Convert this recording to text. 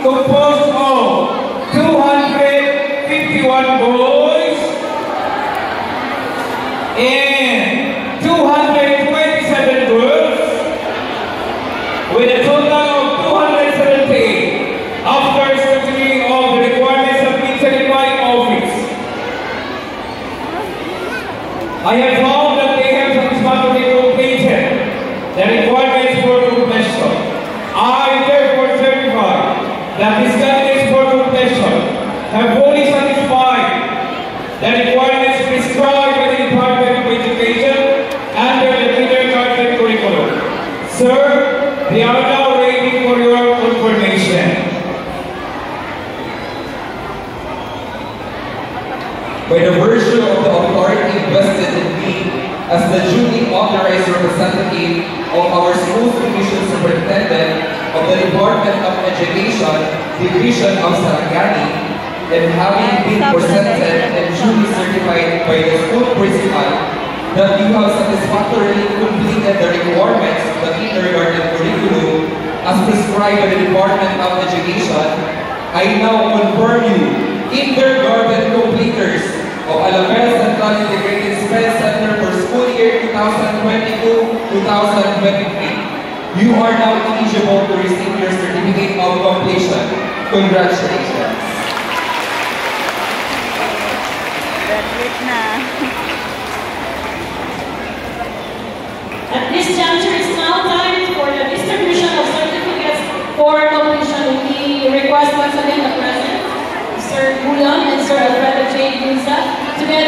composed of 251 boys and 227 girls, with a total of 270 after scrutiny of the requirements submitted in my office. I have found that they have satisfactorily completed the requirements for completion. I therefore certify that these candidates for completion have fully satisfied the requirements prescribed by the Department of Education under the kindergarten curriculum. Sir, they are now ready for your confirmation. By the virtue of the authority vested in me as the duly authorized representative of our Schools Division Superintendent of the Department of Education, Division of Sarangani, and having been presented and duly certified by the school principal that you have satisfactorily completed the requirements of the kindergarten curriculum as prescribed by the Department of Education, I now confirm you, kindergarten completers of Alameda Central Integrated Sped Center for school year 2022-2023. You are now eligible to receive your certificate of completion. Congratulations. Graduate na. At this juncture, it's now time for the distribution of certificates for completion. We request once again the present, Sir Bulan and Sir Alfredo J. Gunza, together